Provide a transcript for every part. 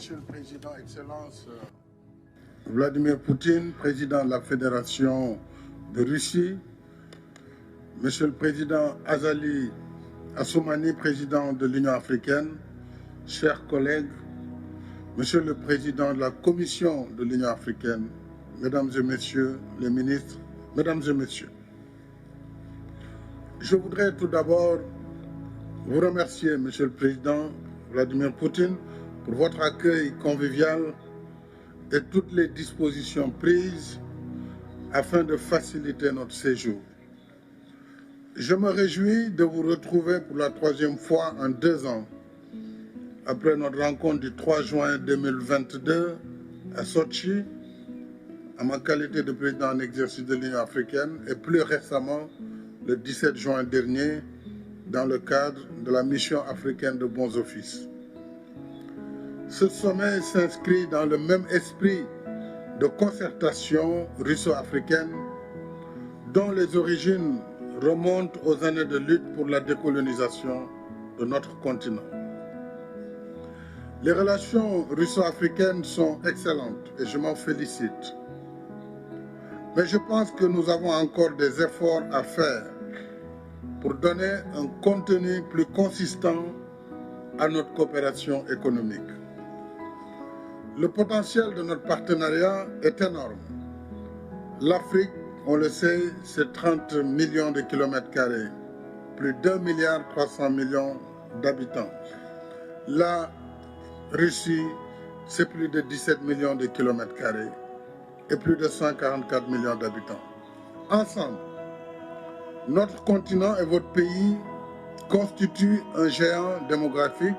Monsieur le Président, Excellence, Vladimir Poutine, président de la Fédération de Russie, Monsieur le Président Azali Assoumani, président de l'Union africaine, chers collègues, Monsieur le Président de la Commission de l'Union africaine, Mesdames et Messieurs les ministres, Mesdames et Messieurs, je voudrais tout d'abord vous remercier, Monsieur le Président Vladimir Poutine, pour votre accueil convivial et toutes les dispositions prises afin de faciliter notre séjour. Je me réjouis de vous retrouver pour la troisième fois en 2 ans, après notre rencontre du 3 juin 2022 à Sochi, en ma qualité de président en exercice de l'Union africaine, et plus récemment, le 17 juin dernier, dans le cadre de la mission africaine de bons offices. Ce sommet s'inscrit dans le même esprit de concertation russo-africaine dont les origines remontent aux années de lutte pour la décolonisation de notre continent. Les relations russo-africaines sont excellentes et je m'en félicite. Mais je pense que nous avons encore des efforts à faire pour donner un contenu plus consistant à notre coopération économique. Le potentiel de notre partenariat est énorme. L'Afrique, on le sait, c'est 30 millions de kilomètres carrés, plus d'1,3 milliard d'habitants. La Russie, c'est plus de 17 millions de kilomètres carrés et plus de 144 millions d'habitants. Ensemble, notre continent et votre pays constituent un géant démographique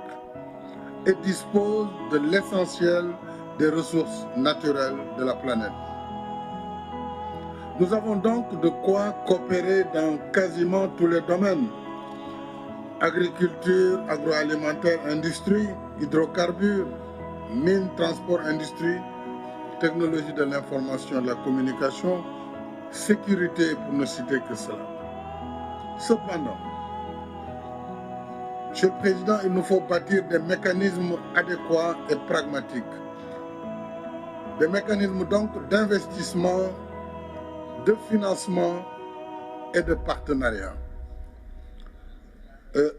et disposent de l'essentiel des ressources naturelles de la planète. Nous avons donc de quoi coopérer dans quasiment tous les domaines: agriculture, agroalimentaire, industrie, hydrocarbures, mines, transport, industrie, technologie de l'information et de la communication, sécurité, pour ne citer que cela. Cependant, Monsieur le Président, il nous faut bâtir des mécanismes adéquats et pragmatiques. Des mécanismes donc d'investissement, de financement et de partenariat.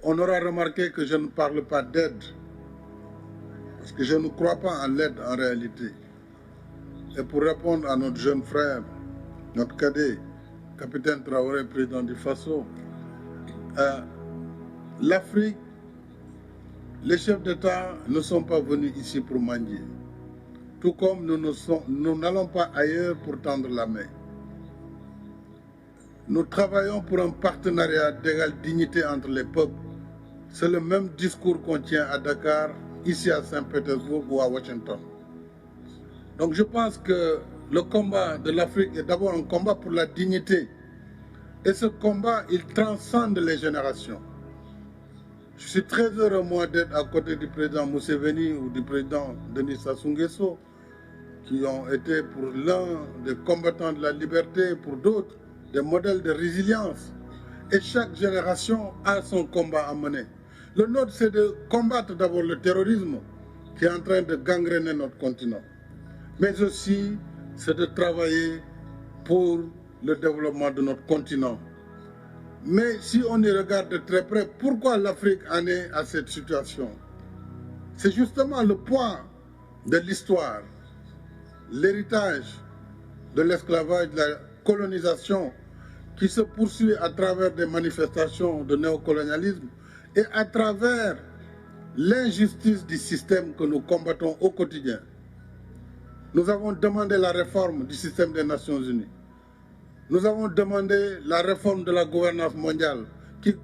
On aura remarqué que je ne parle pas d'aide, parce que je ne crois pas en l'aide en réalité. Et pour répondre à notre jeune frère, notre cadet, capitaine Traoré, président du Faso, l'Afrique, les chefs d'État ne sont pas venus ici pour mendier, tout comme nous n'allons pas ailleurs pour tendre la main. Nous travaillons pour un partenariat d'égale dignité entre les peuples. C'est le même discours qu'on tient à Dakar, ici à Saint-Pétersbourg ou à Washington. Donc je pense que le combat de l'Afrique est d'abord un combat pour la dignité. Et ce combat, il transcende les générations. Je suis très heureux, moi, d'être à côté du président Museveni ou du président Denis Sassou Nguesso, qui ont été pour l'un des combattants de la liberté, pour d'autres des modèles de résilience. Et chaque génération a son combat à mener. Le nôtre, c'est de combattre d'abord le terrorisme qui est en train de gangréner notre continent. Mais aussi, c'est de travailler pour le développement de notre continent. Mais si on y regarde de très près, pourquoi l'Afrique en est à cette situation? C'est justement le poids de l'histoire, l'héritage de l'esclavage, de la colonisation qui se poursuit à travers des manifestations de néocolonialisme et à travers l'injustice du système que nous combattons au quotidien. Nous avons demandé la réforme du système des Nations Unies. Nous avons demandé la réforme de la gouvernance mondiale qui,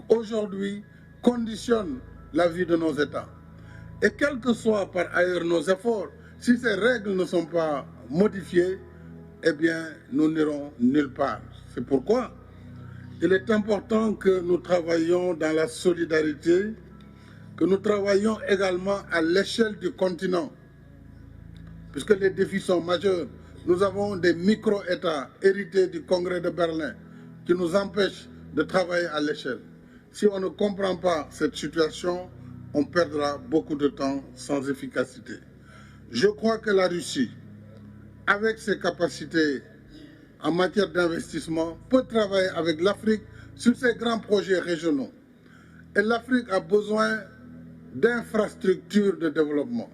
aujourd'hui, conditionne la vie de nos États. Et quels que soient par ailleurs nos efforts, si ces règles ne sont pas modifiées, eh bien, nous n'irons nulle part. C'est pourquoi il est important que nous travaillions dans la solidarité, que nous travaillions également à l'échelle du continent, puisque les défis sont majeurs. Nous avons des micro-États hérités du Congrès de Berlin qui nous empêchent de travailler à l'échelle. Si on ne comprend pas cette situation, on perdra beaucoup de temps sans efficacité. Je crois que la Russie, avec ses capacités en matière d'investissement, peut travailler avec l'Afrique sur ces grands projets régionaux. Et l'Afrique a besoin d'infrastructures de développement.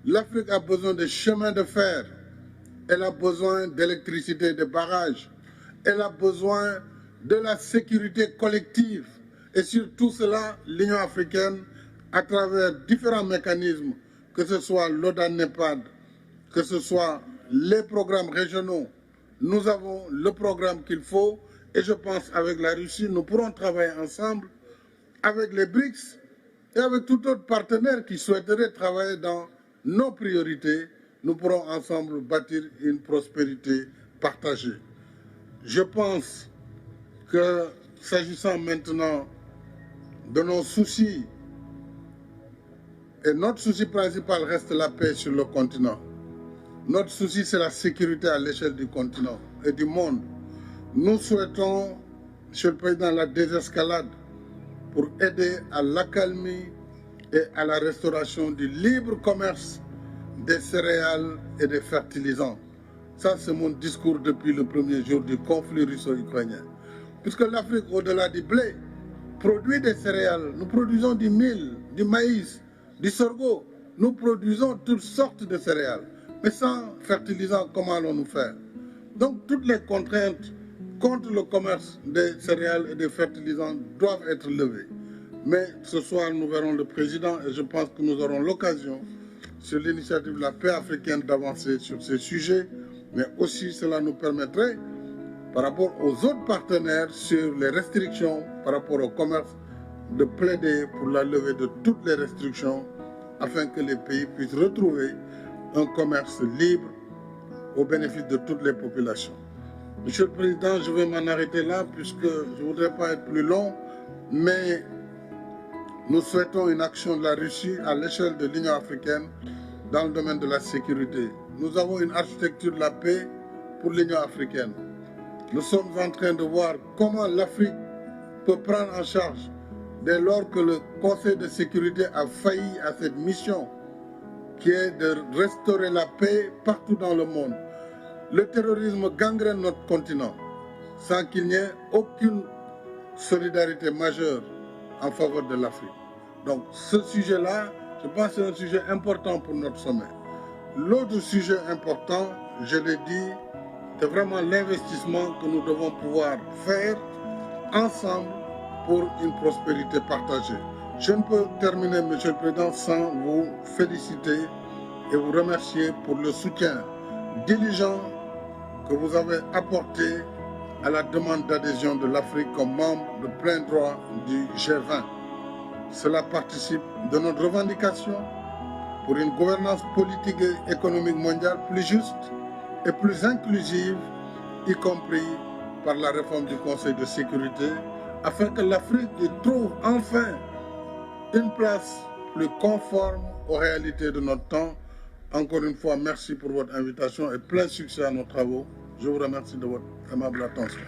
L'Afrique a besoin de chemins de fer. Elle a besoin d'électricité, de barrages. Elle a besoin de la sécurité collective. Et sur tout cela, l'Union africaine, à travers différents mécanismes, que ce soit l'ODA-NEPAD, que ce soit les programmes régionaux, nous avons le programme qu'il faut. Et je pense qu'avec la Russie, nous pourrons travailler ensemble avec les BRICS et avec tout autre partenaire qui souhaiterait travailler dans nos priorités. Nous pourrons ensemble bâtir une prospérité partagée. Je pense que s'agissant maintenant de nos soucis, et notre souci principal reste la paix sur le continent. Notre souci, c'est la sécurité à l'échelle du continent et du monde. Nous souhaitons, Monsieur le Président, la désescalade pour aider à l'accalmie et à la restauration du libre commerce des céréales et des fertilisants. Ça, c'est mon discours depuis le premier jour du conflit russo-ukrainien. Puisque l'Afrique, au-delà du blé, produit des céréales. Nous produisons du mil, du maïs, du sorgho. Nous produisons toutes sortes de céréales. Mais sans fertilisants, comment allons-nous faire? Donc, toutes les contraintes contre le commerce des céréales et des fertilisants doivent être levées. Mais ce soir, nous verrons le président et je pense que nous aurons l'occasion, sur l'initiative de la paix africaine, d'avancer sur ces sujets. Mais aussi, cela nous permettrait, par rapport aux autres partenaires, sur les restrictions, par rapport au commerce, de plaider pour la levée de toutes les restrictions afin que les pays puissent retrouver un commerce libre au bénéfice de toutes les populations. Monsieur le Président, je vais m'en arrêter là puisque je ne voudrais pas être plus long, mais nous souhaitons une action de la Russie à l'échelle de l'Union africaine dans le domaine de la sécurité. Nous avons une architecture de la paix pour l'Union africaine. Nous sommes en train de voir comment l'Afrique peut prendre en charge dès lors que le Conseil de sécurité a failli à cette mission qui est de restaurer la paix partout dans le monde. Le terrorisme gangrène notre continent sans qu'il n'y ait aucune solidarité majeure en faveur de l'Afrique. Donc ce sujet-là, je pense que c'est un sujet important pour notre sommet. L'autre sujet important, je l'ai dit, c'est vraiment l'investissement que nous devons pouvoir faire ensemble pour une prospérité partagée. Je ne peux terminer, Monsieur le Président, sans vous féliciter et vous remercier pour le soutien diligent que vous avez apporté à la demande d'adhésion de l'Afrique comme membre de plein droit du G20. Cela participe de notre revendication pour une gouvernance politique et économique mondiale plus juste et plus inclusive, y compris par la réforme du Conseil de sécurité, afin que l'Afrique y trouve enfin une place plus conforme aux réalités de notre temps. Encore une fois, merci pour votre invitation et plein succès à nos travaux. Je vous remercie de votre aimable attention.